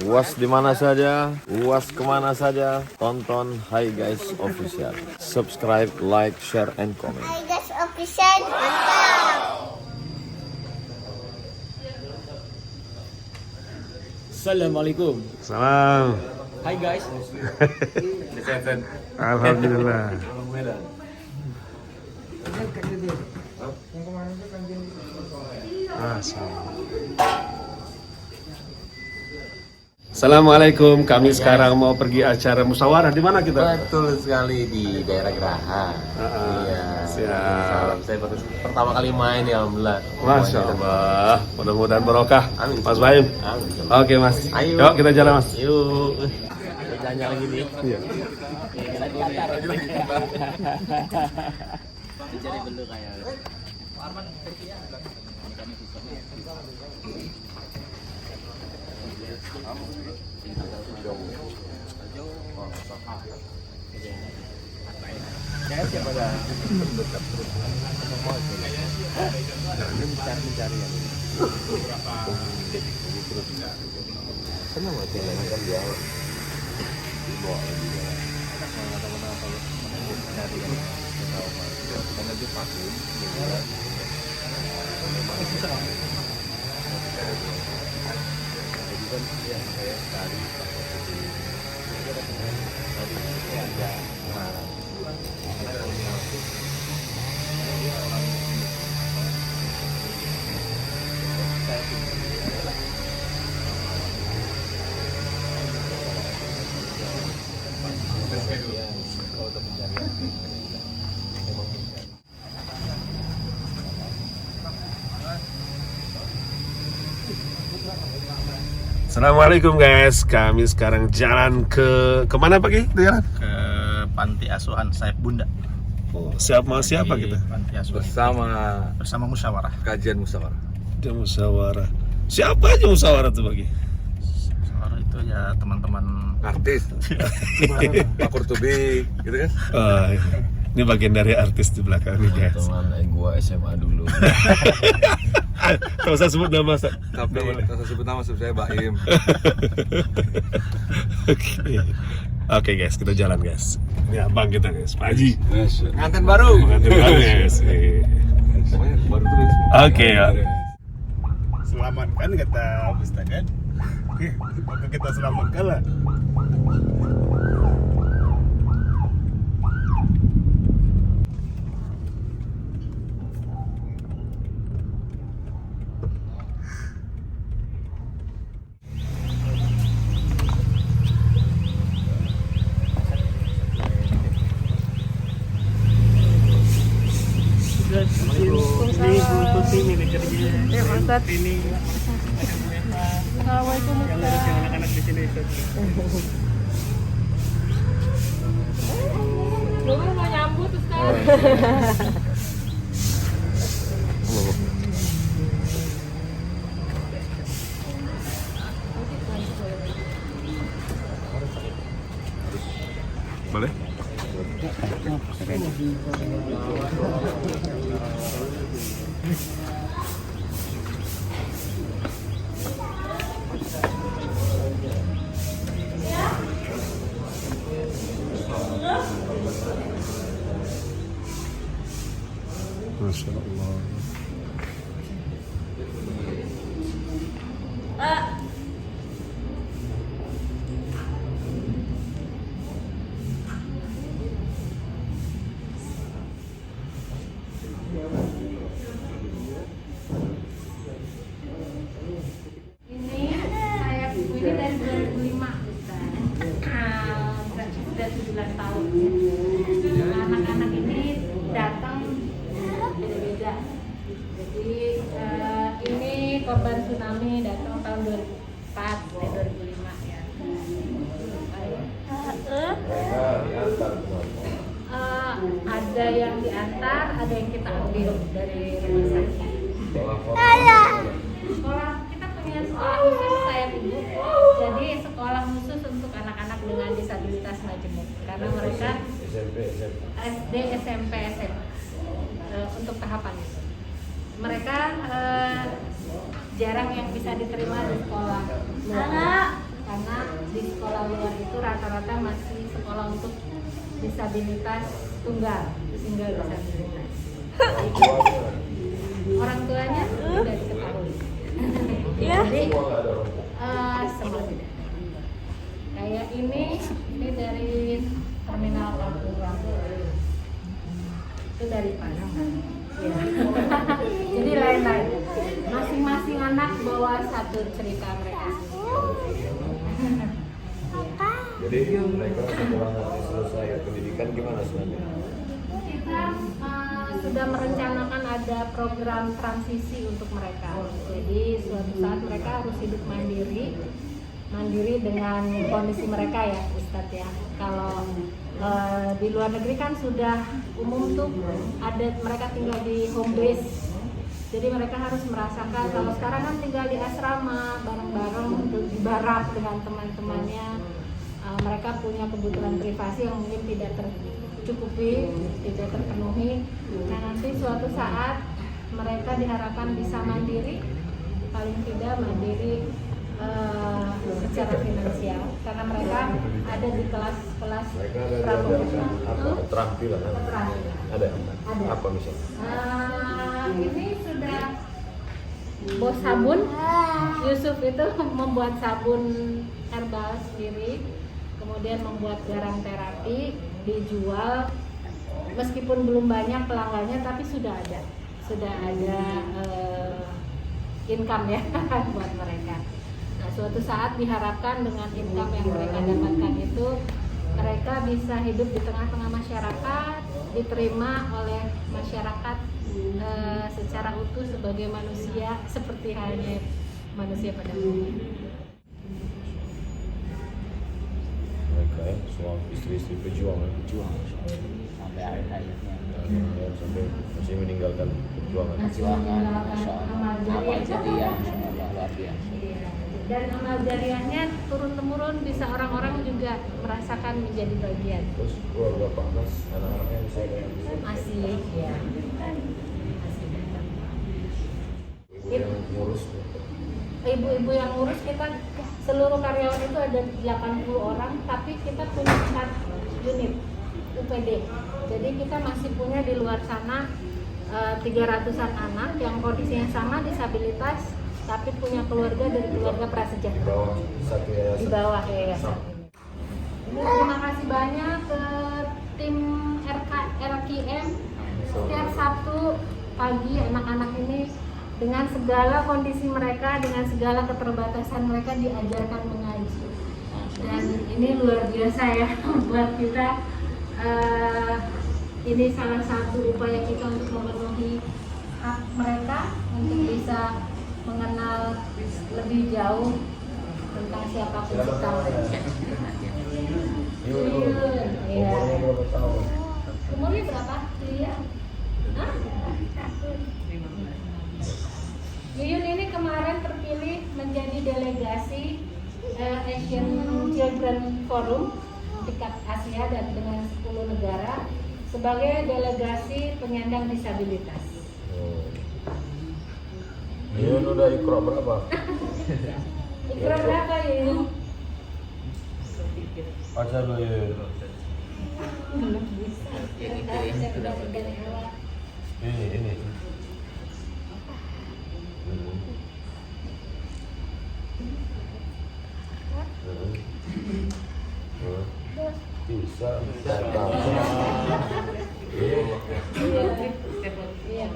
UAS di mana saja, UAS kemana saja, tonton Hi Guys Official. Subscribe, like, share, and comment. Hi guys, official, mantap. Assalamualaikum. Salam. Hai guys. Alhamdulillah. Assalamualaikum. Kami sekarang mau pergi acara musyawarah. Di mana kita? Betul sekali di daerah Geraha. Iya. Siap. Salam. Saya baru pertama kali main ya, alhamdulillah. Masya Allah. Mudah-mudahan barokah. Amin. Mas Baim. Amin. Oke Mas. Ayo. Yuk kita jalan Mas. Yuk. Tanya lagi nih. Iya. Dicari dulu kayak. Senang aja kan dia. Assalamualaikum guys. Kami sekarang jalan ke kemana pagi? Jalan? Ke Panti Asuhan Saif Bunda. Oh, siapa Di kita? Panti Asuhan Bersama musyawarah. kajian musyawarah. Dia musyawarah. Siapa aja musyawarah tuh bagi? Musyawarah itu ya teman-teman Artis. Pak Kurtubi, gitu kan? Oh, ini bagian dari artis di belakang nih guys. Teman gua SMA dulu. Gak usah sebut nama. Tapi kalau sebut nama saya Baim. Oke guys, kita jalan guys. Ini abang kita guys, Pak Haji. Nganten baru. Ngantin baru guys. Semuanya baru terus. Oke ya. Selamatkan kata Ustaz kan. Oke, maka kita selamatkan lah. Anak-anak di sini itu. Mau nyambut Ustaz. Boleh? Masya Allah. Ini saya buku ini dari 2005 Ustaz. Sudah 17 tahun. Anak-anak ini datang beda-beda. Jadi ini korban tsunami datang tahun 2004 2005 ya. Ada yang diantar, ada yang kita ambil dari rumah sakit. Sekolah kita punya sekolah khusus saya ibu, jadi sekolah khusus untuk anak-anak dengan disabilitas majemuk karena mereka SD, SMP, SMA untuk tahapan itu. Mereka jarang yang bisa diterima di sekolah. luar itu rata-rata masih sekolah untuk disabilitas tunggal, single disabilitas. Orang tuanya sudah diketahui. Jadi semua tidak. Kayak ini dari terminal Kampung Rambutan. Itu dari Padang. Ya. Jadi lain-lain. Masing-masing anak bawa satu cerita mereka. Jadi mereka setelah nanti selesai pendidikan gimana sebenarnya? Kita sudah merencanakan ada program transisi untuk mereka. Jadi suatu saat mereka harus hidup mandiri dengan kondisi mereka ya, Ustadz ya. Kalau di luar negeri kan sudah umum tuh ada mereka tinggal di home base. Jadi mereka harus merasakan. Kalau sekarang kan tinggal di asrama bareng-bareng untuk di barak dengan teman-temannya. Mereka punya kebutuhan privasi yang mungkin tidak tercukupi, tidak terpenuhi. Nah nanti suatu saat mereka diharapkan bisa mandiri, paling tidak mandiri secara finansial, karena mereka ada di kelas-kelas praprofesional. Keterampilan ada. Apa misalnya? Ini sudah bos sabun, Yusuf itu membuat sabun herbal sendiri, kemudian membuat garam terapi, dijual meskipun belum banyak pelanggannya, tapi sudah ada income ya buat mereka. Nah, suatu saat diharapkan dengan income yang mereka dapatkan itu mereka bisa hidup di tengah-tengah masyarakat, diterima oleh masyarakat secara utuh sebagai manusia seperti halnya manusia pada umumnya. Mereka ya, suami istri-istri pejuang sampai akhir hayatnya. Sampai masih meninggalkan perjuangan. Masya Allah. Amal jariah, Masya Allah, luar biasa. Dan amal jariahnya turun-temurun bisa orang-orang juga merasakan menjadi bagian. Terus keluarga Pak Mas, anak-anaknya bisa ada yang bisa. Masih ya. Masih datang. Ibu yang ngurus. Ibu-ibu yang ngurus kita seluruh karyawan itu ada 80 orang, tapi kita punya 4 unit UPD. Jadi kita masih punya di luar sana 300-an anak yang kondisinya sama disabilitas, tapi punya keluarga dari keluarga prasejahtera. Di bawah satu yayasan. Di bawah yayasan ini. Terima kasih banyak ke tim RKM. Setiap Sabtu pagi anak-anak ini dengan segala kondisi mereka, dengan segala keterbatasan mereka diajarkan mengaji. Dan ini luar biasa ya buat kita. Ini salah satu upaya kita untuk memenuhi hak mereka untuk bisa mengenal lebih jauh tentang siapa pencipta mereka. Iya. Umurnya berapa? Iya. Hah? Yuyun ini kemarin terpilih menjadi delegasi Asian Children Forum tingkat Asia dan dengan 10 negara sebagai delegasi penyandang disabilitas. Yuyun udah ikro berapa? Ikrar berapa Yuyun? Baca dulu Yuyun. Belum bisa. Saya udah dari awal. Ini. Bisa. Iya.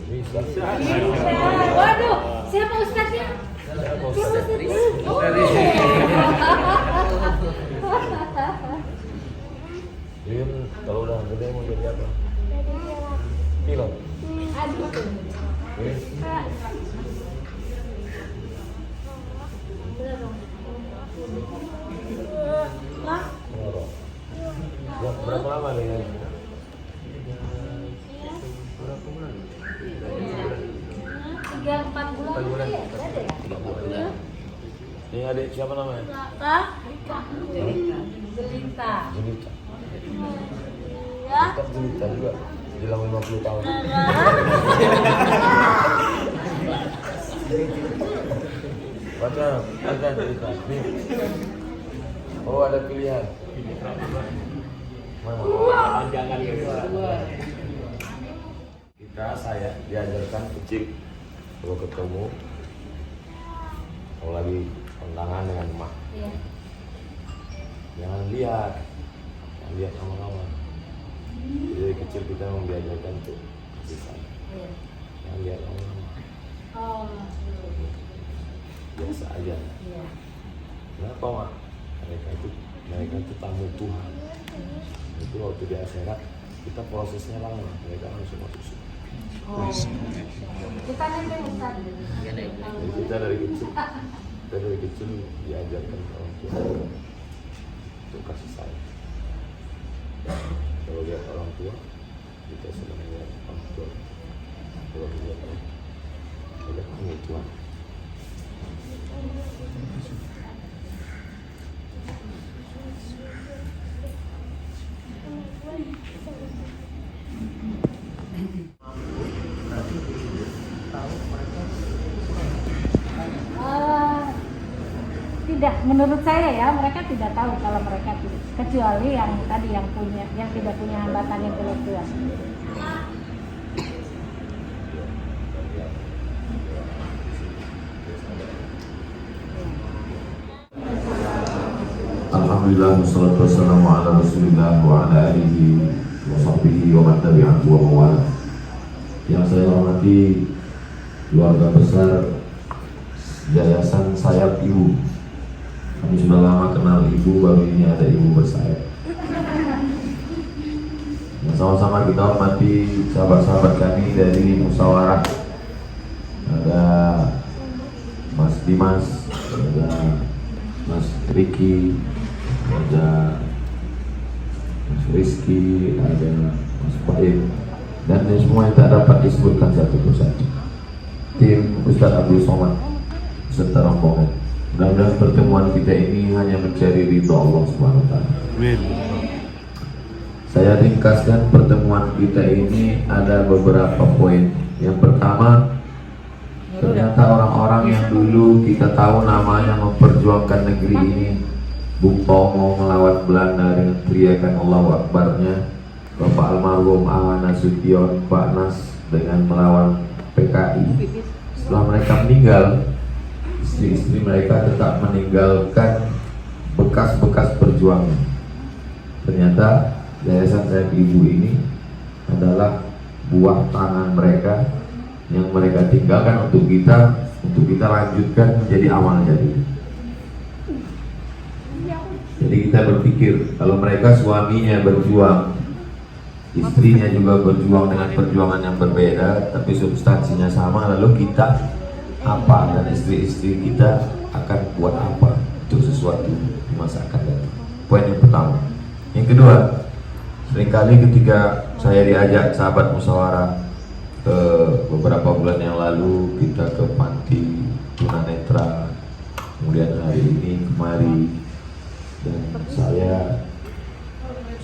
Bisa. Waduh, siapa ustadznya? Yuyun kalau udah gede mau jadi apa? Pilot. Aduh. Ya, berapa lama nih? Berapa bulan? 3-4 bulan ya? Ada ya? Ini adik siapa namanya? Jelita. Jelita. Kita Jelita juga. Jelang 50 tahun. Baca cerita. Nih. Oh, ada pilihan. Saya diajarkan kecil kalau ketemu kalau lagi kondangan dengan emak. Iya. Jangan lihat lama-lama. Jadi kecil kita memang diajarkan untuk kasih sayang. Iya. Jangan lihat lama-lama. Oh. Biasa aja. Iya. Kenapa mak? Mereka itu tamu Tuhan. Itu waktu di akhirat kita prosesnya lama. Mereka langsung masuk surga. Oh. Kita nanti Ustaz. Jadi kita dari kecil diajarkan orang tua untuk kasih sayang. Kalau lihat orang tua, kita sedang lihat orang tua. Kalau lihat orang tua, Tidak, menurut saya ya mereka tidak tahu kalau mereka tidak, kecuali yang tadi yang tidak punya hambatan intelektual. Alhamdulillah, wassalatu wassalamu ala rasulillah wa ala alihi wa sahbihi wa man tabi'ahu wa mawala. Yang saya hormati keluarga besar Yayasan Sayap Ibu. Kami sudah lama kenal ibu, baru ini ada ibu bersayap. Dan sama-sama kita hormati sahabat-sahabat kami dari musyawarah. Ada Mas Dimas, ada Mas Riki, ada Mas Rizky, ada Mas Baim, dan semua yang tak dapat disebutkan satu persatu. Tim Ustadz Abdul Somad serta rombongan. Mudah-mudahan pertemuan kita ini hanya mencari ridho Allah Subhanahu wa Ta'ala. Amin. Saya ringkaskan pertemuan kita ini ada beberapa poin. Yang pertama, ternyata orang-orang yang dulu kita tahu namanya memperjuangkan negeri ini, Bung Tomo melawan Belanda dengan teriakan Allahu Akbarnya, Bapak almarhum Awan Nasution, Pak Nas dengan melawan PKI. Setelah mereka meninggal, istri-istri mereka tetap meninggalkan bekas-bekas perjuangan. Ternyata Yayasan Sayap Ibu ini adalah buah tangan mereka yang mereka tinggalkan untuk kita lanjutkan menjadi amal jadi. Jadi kita berpikir kalau mereka suaminya berjuang, istrinya juga berjuang dengan perjuangan yang berbeda, tapi substansinya sama, lalu kita apa dan istri-istri kita akan buat apa untuk sesuatu di masa akan datang. Poin yang pertama. Yang kedua, seringkali ketika saya diajak sahabat musyawarah beberapa bulan yang lalu kita ke panti tunanetra, kemudian hari ini kemari, dan saya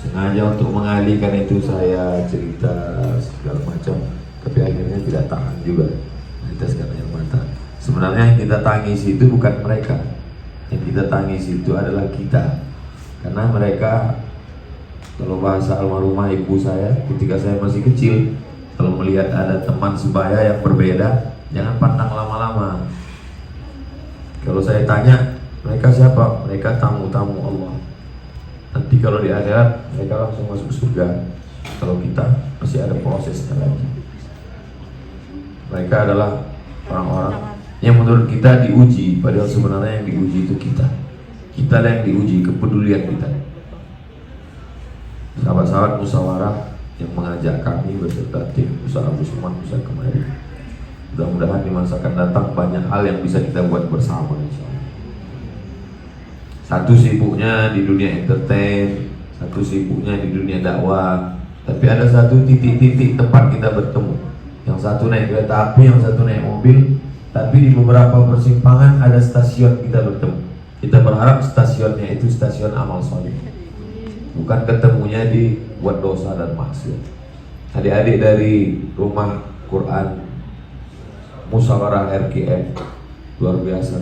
sengaja untuk mengalihkan itu saya cerita segala macam, tapi akhirnya tidak tahan juga. Teteskan air mata. Sebenarnya yang kita tangisi itu bukan mereka, yang kita tangisi itu adalah kita, karena mereka, kalau bahasa almarhumah ibu saya ketika saya masih kecil, kalau melihat ada teman sebaya yang berbeda, jangan pandang lama-lama. Kalau saya tanya, mereka siapa? Mereka tamu-tamu Allah. Nanti kalau di akhirat mereka langsung masuk surga. Kalau kita masih ada prosesnya lagi. Mereka adalah orang-orang yang menurut kita diuji, padahal sebenarnya yang diuji itu kita. Kita yang diuji, kepedulian kita. Sahabat-sahabat musyawarah yang mengajak kami beserta tim Ustaz Abdul Somad bisa kemari. Mudah-mudahan di masa akan datang banyak hal yang bisa kita buat bersama, insyaallah. Satu sibuknya di dunia entertain, satu sibuknya di dunia dakwah, tapi ada satu titik-titik tempat kita bertemu. Yang satu naik kereta api, yang satu naik mobil, tapi di beberapa persimpangan ada stasiun kita bertemu. Kita berharap stasiunnya itu stasiun amal soleh, bukan ketemunya di buat dosa dan maksiat. Adik-adik dari rumah Quran musyawarah RKM luar biasa.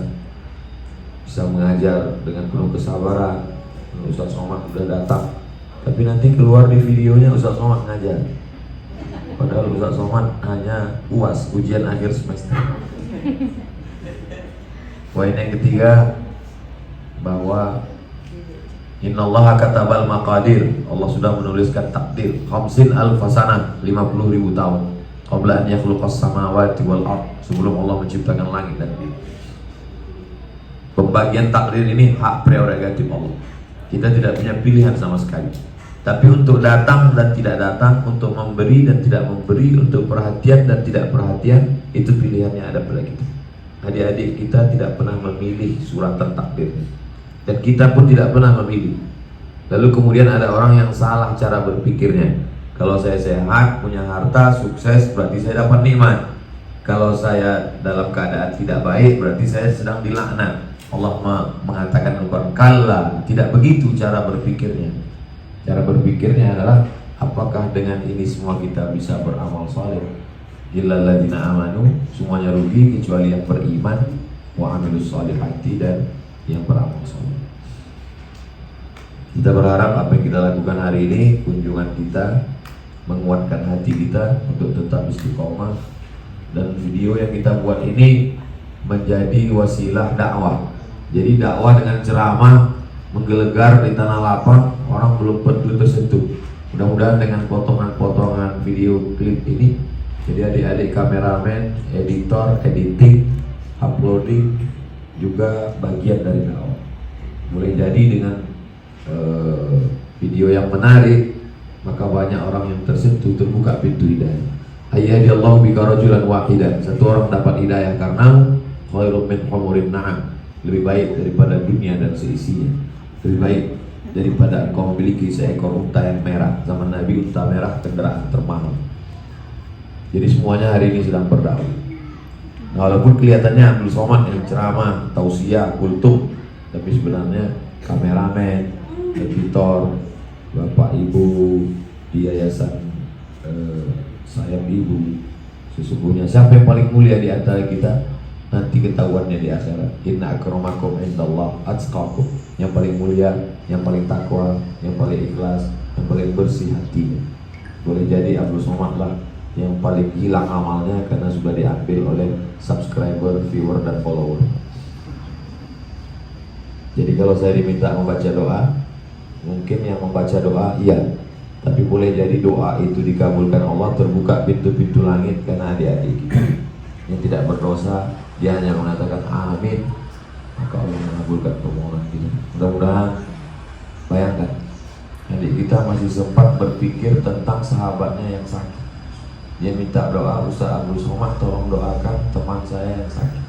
bisa mengajar dengan penuh kesabaran. Ustaz Somad udah datang, tapi nanti keluar di videonya Ustaz Somad ngajar, padahal Ustaz Somad hanya UAS, ujian akhir semester. Poin yang ketiga, bahwa innallaha katabal maqadir, Allah sudah menuliskan takdir 50 alfasanah, 50.000 tahun, qabla an yakhluqas samawati wal ard, sebelum Allah menciptakan langit dan bumi. Pembagian takdir ini hak prerogatif Allah. Kita tidak punya pilihan sama sekali. Tapi untuk datang dan tidak datang, untuk memberi dan tidak memberi, untuk perhatian dan tidak perhatian, itu pilihannya ada pada kita. Adik-adik kita tidak pernah memilih suratan takdir, dan kita pun tidak pernah memilih. Lalu kemudian ada orang yang salah cara berpikirnya. Kalau saya sehat, punya harta, sukses, berarti saya dapat nikmat. Kalau saya dalam keadaan tidak baik, berarti saya sedang dilaknat. Allah mengatakan bukan kalla, tidak begitu cara berpikirnya. Cara berpikirnya adalah apakah dengan ini semua kita bisa beramal saleh? Illal ladzina amanu, semuanya rugi kecuali yang beriman, wa amilus shalihati, dan yang beramal saleh. Kita berharap apa yang kita lakukan hari ini, kunjungan kita menguatkan hati kita untuk tetap istiqomah, dan video yang kita buat ini menjadi wasilah dakwah. Jadi dakwah dengan ceramah menggelegar di tanah lapang, orang belum tentu tersentuh. Mudah-mudahan dengan potongan-potongan video klip ini, jadi adik-adik kameramen, editor, editing, uploading juga bagian dari dakwah. Boleh jadi dengan video yang menarik, maka banyak orang yang tersentuh, terbuka pintu hidayah. Ayyadillahu bika rajulan wahidan, satu orang dapat hidayah karena khairum min humurin na'am, lebih baik daripada dunia dan seisinya, lebih baik daripada engkau memiliki seekor unta yang merah. Zaman Nabi unta merah kendaraan termahal. Jadi semuanya hari ini sedang berdakwah. Nah, walaupun kelihatannya Abdul Somad yang ceramah, tausiah, kultum, tapi sebenarnya kameramen, editor, bapak ibu di yayasan Sayap Ibu, sesungguhnya siapa yang paling mulia di antara kita? Nanti ketahuannya di akhirat. Inna akramakum indallah atqakum. Yang paling mulia, yang paling takwa, yang paling ikhlas, yang paling bersih hatinya. Boleh jadi Abdul Somad lah yang paling hilang amalnya karena sudah diambil oleh subscriber, viewer, dan follower. Jadi kalau saya diminta membaca doa, mungkin yang membaca doa iya, tapi boleh jadi doa itu dikabulkan Allah, terbuka pintu-pintu langit karena adik-adik kita yang tidak berdosa, dia hanya mengatakan amin, maka Allah mengabulkan permohonan kita. Mudah-mudahan, bayangkan, adik kita masih sempat berpikir tentang sahabatnya yang sakit. Dia minta doa, Ustaz Abdul Somad tolong doakan teman saya yang sakit.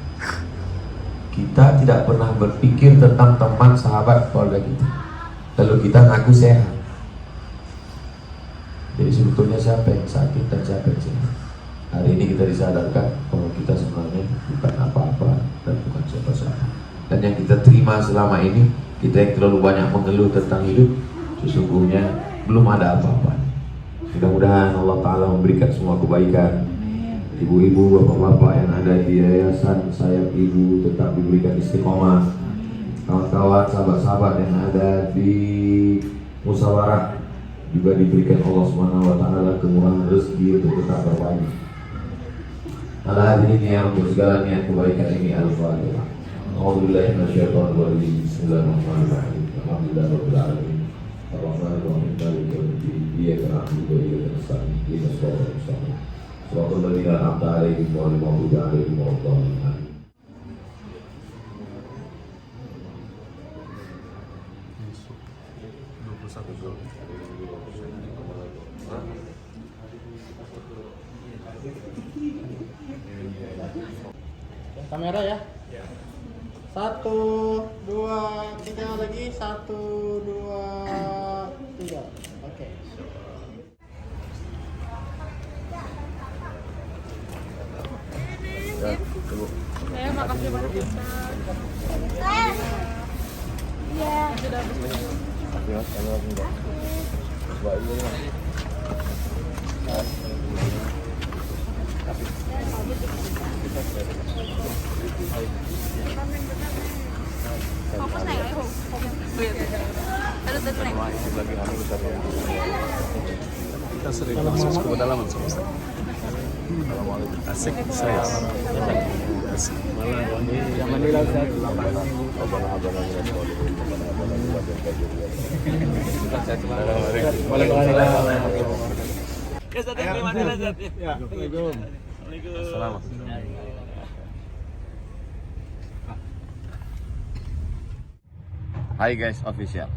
Kita tidak pernah berpikir tentang teman, sahabat, keluarga kita. Lalu kita ngaku sehat. Jadi sebetulnya siapa yang sakit dan siapa yang sehat? Hari ini kita disadarkan bahwa kita sebenarnya bukan apa-apa dan bukan siapa-siapa. Dan yang kita terima selama ini, kita yang terlalu banyak mengeluh tentang hidup, sesungguhnya belum ada apa-apa. Mudah-mudahan Allah Ta'ala memberikan semua kebaikan. Ibu-ibu, bapak-bapak yang ada di yayasan Sayap Ibu tetap diberikan istiqomah. Kawan-kawan, sahabat-sahabat yang ada di musyawarah juga diberikan Allah Subhanahu wa Ta'ala kemurahan rezeki untuk tetap berbagi. Ala hadirin yang untuk segala niat kebaikan ini al-Fatihah. A'udzubillahi minasyaitonir rajim. Bismillahirrahmanirrahim. Alhamdulillahirabbil alamin. Ar-Rahmanir-Rahim. Maliki yaumiddin. Iyyaka na'budu wa iyyaka nasta'in. Ihdinas siratal mustaqim. Shiratal ladzina an'amta 'alaihim ghairil maghdubi 'alaihim waladdallin. Kamera ya. 1, 2, 3 lagi. 1, 2, 3. Oke. Makasih banyak. Kita sering masuk ke pedalaman sama Ustaz. Asik saya. Asik. Yang Manila Ustaz. Hai guys, official.